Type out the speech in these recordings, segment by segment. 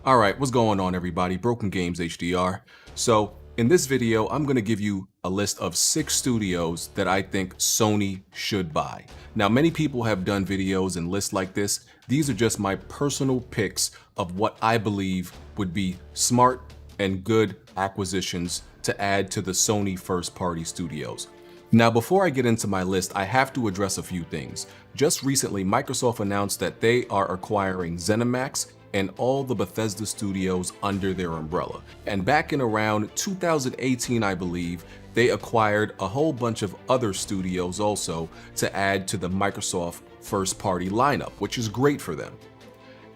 Alright, what's going on everybody? Broken Games HDR. So, in this video, I'm going to give you a list of 6 studios that I think Sony should buy. Now, many people have done videos and lists like this. These are just my personal picks of what I believe would be smart and good acquisitions to add to the Sony first-party studios. Now, before I get into my list, I have to address a few things. Just recently, Microsoft announced that they are acquiring ZeniMax and all the Bethesda studios under their umbrella. And back in around 2018, I believe, they acquired a whole bunch of other studios also to add to the Microsoft first-party lineup, which is great for them.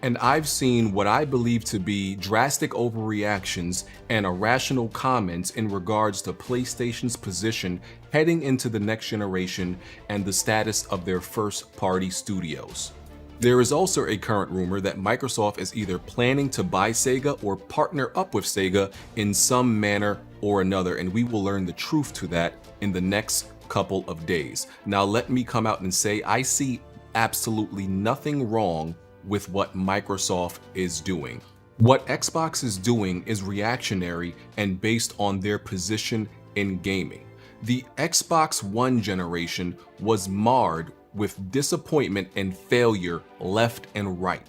And I've seen what I believe to be drastic overreactions and irrational comments in regards to PlayStation's position heading into the next generation and the status of their first-party studios. There is also a current rumor that Microsoft is either planning to buy Sega or partner up with Sega in some manner or another, and we will learn the truth to that in the next couple of days. Now, let me come out and say I see absolutely nothing wrong with what Microsoft is doing. What Xbox is doing is reactionary and based on their position in gaming. The Xbox One generation was marred with disappointment and failure left and right.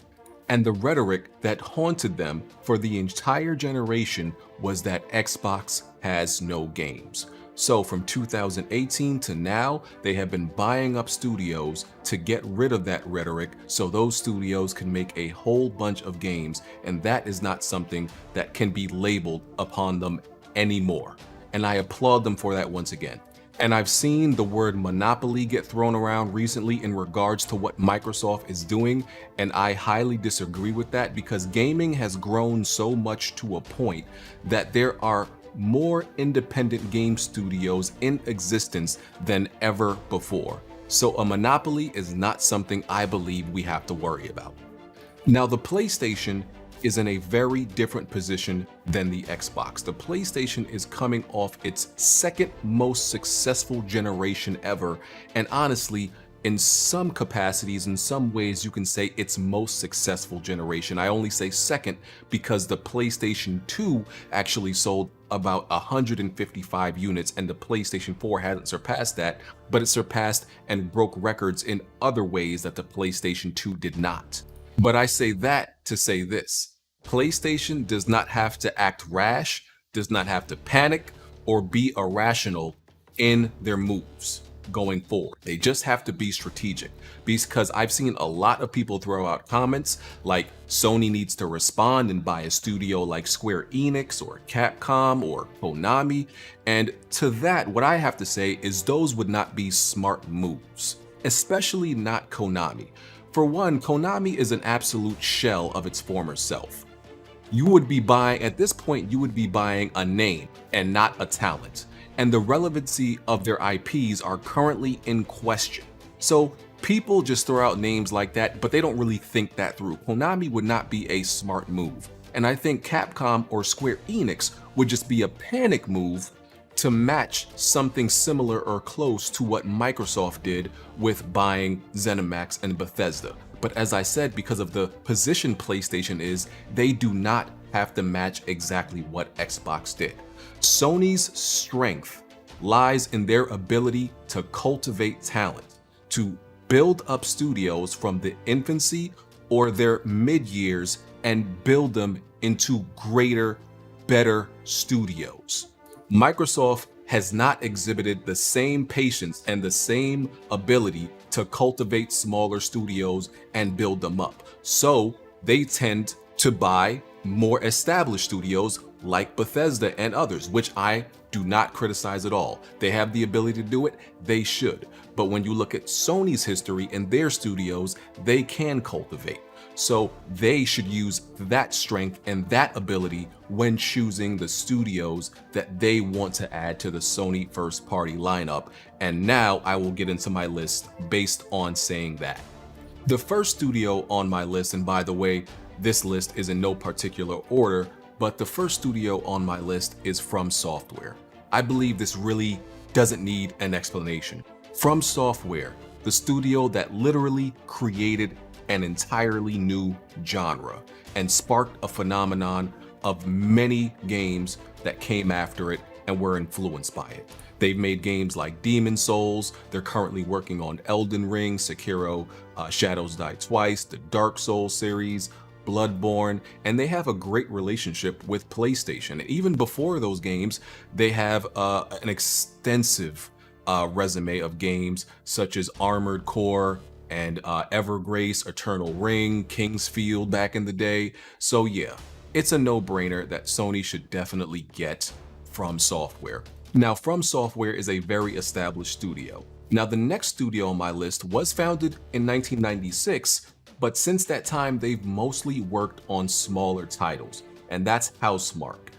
And the rhetoric that haunted them for the entire generation was that Xbox has no games. So from 2018 to now, they have been buying up studios to get rid of that rhetoric so those studios can make a whole bunch of games, and that is not something that can be labeled upon them anymore. And I applaud them for that once again. And I've seen the word monopoly get thrown around recently in regards to what Microsoft is doing, and I highly disagree with that because gaming has grown so much to a point that there are more independent game studios in existence than ever before. So a monopoly is not something I believe we have to worry about. Now, the PlayStation is in a very different position than the Xbox. The PlayStation is coming off its second most successful generation ever, and honestly, in some capacities, in some ways, you can say its most successful generation. I only say second because the PlayStation 2 actually sold about 155 units, and the PlayStation 4 hasn't surpassed that, but it surpassed and broke records in other ways that the PlayStation 2 did not. But I say that to say this: PlayStation does not have to act rash, does not have to panic, or be irrational in their moves going forward. They just have to be strategic, because I've seen a lot of people throw out comments like Sony needs to respond and buy a studio like Square Enix or Capcom or Konami. And to that, what I have to say is those would not be smart moves, especially not Konami. For one, Konami is an absolute shell of its former self. You would be buying, at this point, you would be buying a name and not a talent. And the relevancy of their IPs are currently in question. So people just throw out names like that, but they don't really think that through. Konami would not be a smart move. And I think Capcom or Square Enix would just be a panic move to match something similar or close to what Microsoft did with buying ZeniMax and Bethesda. But as I said, because of the position PlayStation is, they do not have to match exactly what Xbox did. Sony's strength lies in their ability to cultivate talent, to build up studios from the infancy or their mid-years and build them into greater, better studios. Microsoft has not exhibited the same patience and the same ability to cultivate smaller studios and build them up. So they tend to buy more established studios like Bethesda and others, which I do not criticize at all. They have the ability to do it, they should. But when you look at Sony's history and their studios, they can cultivate. So they should use that strength and that ability when choosing the studios that they want to add to the Sony first party lineup. And now I will get into my list based on saying that. The first studio on my list, and by the way, this list is in no particular order, but the first studio on my list is From Software. I believe this really doesn't need an explanation. From Software, the studio that literally created an entirely new genre and sparked a phenomenon of many games that came after it and were influenced by it. They've made games like Demon Souls. They're currently working on Elden Ring, Sekiro, Shadows Die Twice, the Dark Souls series, Bloodborne, and they have a great relationship with PlayStation. And even before those games, they have an extensive resume of games such as Armored Core and Evergrace, Eternal Ring, Kingsfield back in the day. So yeah, it's a no-brainer that Sony should definitely get From Software. Now, From Software is a very established studio. Now, the next studio on my list was founded in 1996, but since that time, they've mostly worked on smaller titles, and that's Housemarque,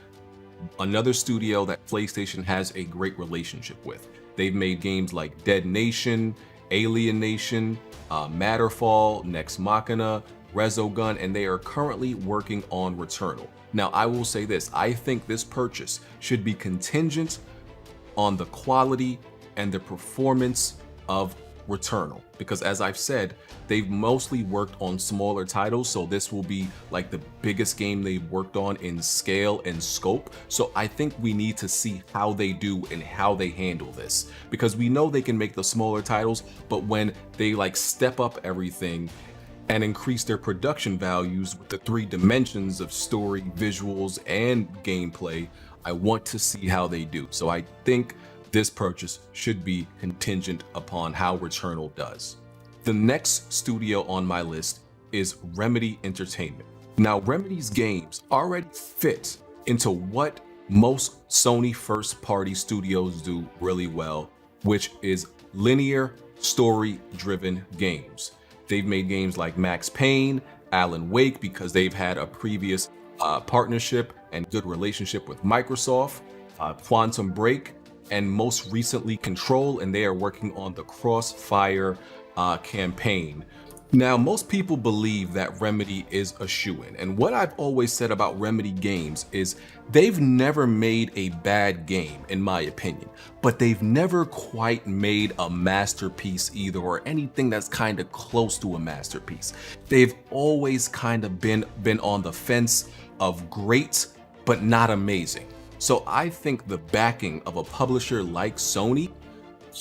another studio that PlayStation has a great relationship with. They've made games like Dead Nation, Alien Nation, Matterfall, Nex Machina, Resogun, and they are currently working on Returnal. Now, I will say this, I think this purchase should be contingent on the quality and the performance of Returnal, because as I've said, they've mostly worked on smaller titles, so this will be like the biggest game they've worked on in scale and scope. So I think we need to see how they do and how they handle this, because we know they can make the smaller titles, but when they like step up everything and increase their production values with the 3 dimensions of story, visuals, and gameplay, I want to see how they do. So I think this purchase should be contingent upon how Returnal does. The next studio on my list is Remedy Entertainment. Now, Remedy's games already fit into what most Sony first-party studios do really well, which is linear, story-driven games. They've made games like Max Payne, Alan Wake, because they've had a previous partnership and good relationship with Microsoft, Quantum Break, and most recently Control, and they are working on the Crossfire campaign. Now, most people believe that Remedy is a shoo-in, and what I've always said about Remedy games is they've never made a bad game, in my opinion, but they've never quite made a masterpiece either, or anything that's kind of close to a masterpiece. They've always kind of been on the fence of great, but not amazing. So I think the backing of a publisher like Sony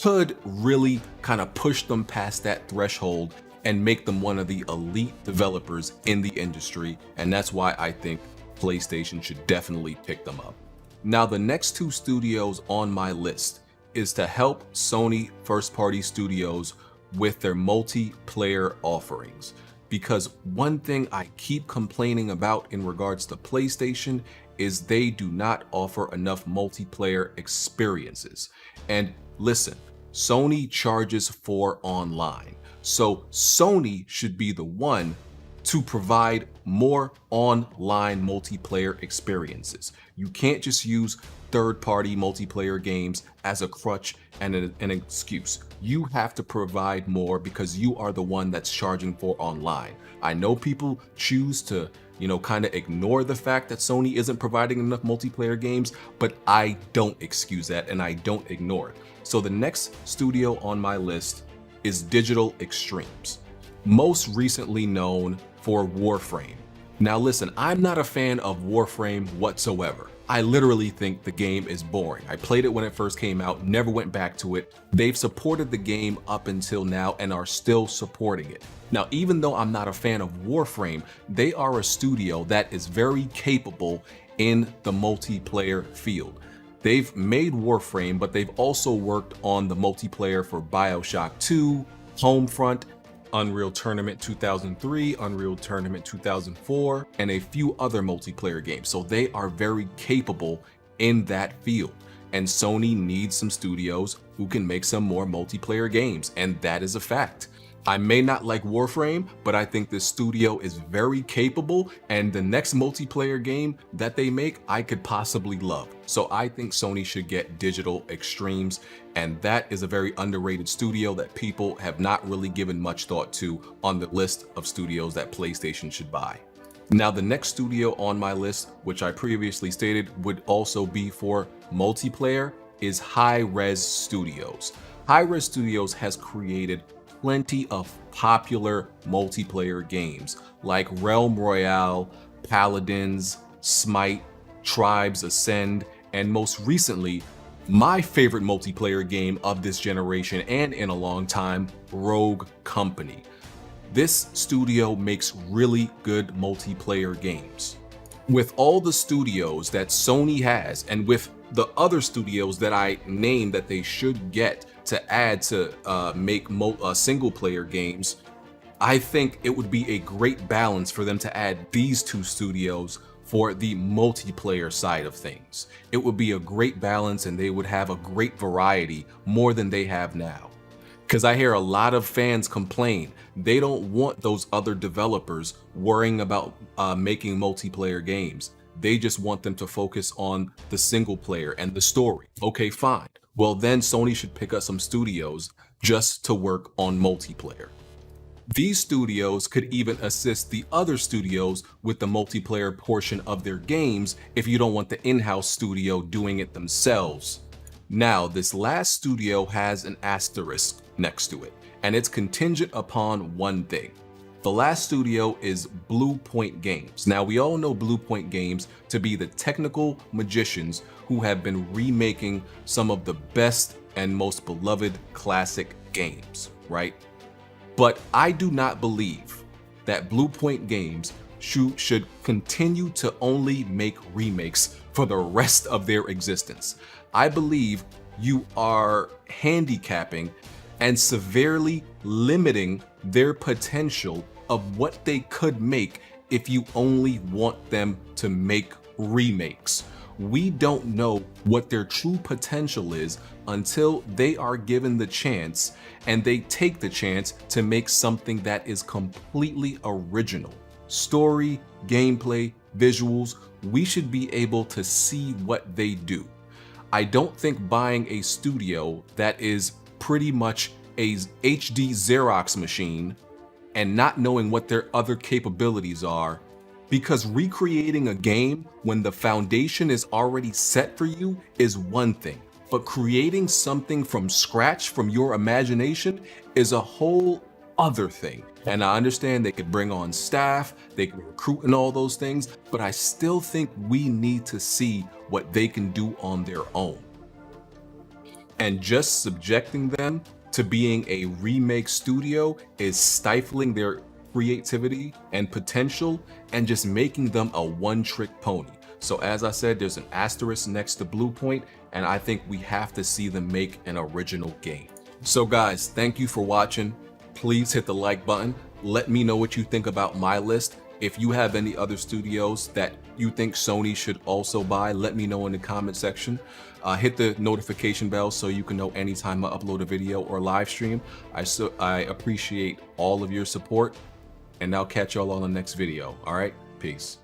could really kind of push them past that threshold and make them one of the elite developers in the industry, and that's why I think PlayStation should definitely pick them up. Now, the next 2 studios on my list is to help Sony first-party studios with their multiplayer offerings, because one thing I keep complaining about in regards to PlayStation is they do not offer enough multiplayer experiences. And listen, Sony charges for online. So Sony should be the one to provide more online multiplayer experiences. You can't just use third-party multiplayer games as a crutch and an excuse. You have to provide more because you are the one that's charging for online. I know people choose to, kind of ignore the fact that Sony isn't providing enough multiplayer games, but I don't excuse that and I don't ignore it. So the next studio on my list is Digital Extremes, most recently known for Warframe. Now listen, I'm not a fan of Warframe whatsoever. I literally think the game is boring. I played it when it first came out, never went back to it. They've supported the game up until now and are still supporting it. Now, even though I'm not a fan of Warframe, they are a studio that is very capable in the multiplayer field. They've made Warframe, but they've also worked on the multiplayer for BioShock 2, Homefront, Unreal Tournament 2003, Unreal Tournament 2004, and a few other multiplayer games. So they are very capable in that field. And Sony needs some studios who can make some more multiplayer games, and that is a fact. I may not like Warframe, but I think this studio is very capable, and the next multiplayer game that they make, I could possibly love. So I think Sony should get Digital Extremes, and that is a very underrated studio that people have not really given much thought to on the list of studios that PlayStation should buy. Now, the next studio on my list, which I previously stated would also be for multiplayer, is Hi-Rez Studios. Hi-Rez Studios has created plenty of popular multiplayer games like Realm Royale, Paladins, Smite, Tribes Ascend, and most recently, my favorite multiplayer game of this generation and in a long time, Rogue Company. This studio makes really good multiplayer games. With all the studios that Sony has, and with the other studios that I named that they should get to add to make single player games, I think it would be a great balance for them to add these two studios for the multiplayer side of things. It would be a great balance and they would have a great variety more than they have now. Because I hear a lot of fans complain they don't want those other developers worrying about making multiplayer games. They just want them to focus on the single player and the story. Okay, fine. Well, then Sony should pick up some studios just to work on multiplayer. These studios could even assist the other studios with the multiplayer portion of their games if you don't want the in-house studio doing it themselves. Now, this last studio has an asterisk next to it, and it's contingent upon one thing. The last studio is Blue Point Games. Now, we all know Blue Point Games to be the technical magicians who have been remaking some of the best and most beloved classic games, right? But I do not believe that Blue Point Games should continue to only make remakes for the rest of their existence. I believe you are handicapping and severely limiting their potential of what they could make if you only want them to make remakes. We don't know what their true potential is until they are given the chance and they take the chance to make something that is completely original. Story, gameplay, visuals, we should be able to see what they do. I don't think buying a studio that is pretty much a HD Xerox machine and not knowing what their other capabilities are, because recreating a game when the foundation is already set for you is one thing, but creating something from scratch from your imagination is a whole other thing. And I understand they could bring on staff, they can recruit and all those things, but I still think we need to see what they can do on their own. And just subjecting them to being a remake studio is stifling their creativity and potential and just making them a one-trick pony. So as I said, there's an asterisk next to Blue Point, and I think we have to see them make an original game. So guys, thank you for watching. Please hit the like button. Let me know what you think about my list. If you have any other studios that you think Sony should also buy, let me know in the comment section. Hit the notification bell so you can know anytime I upload a video or live stream. I appreciate all of your support, and I'll catch y'all on the next video. All right, peace.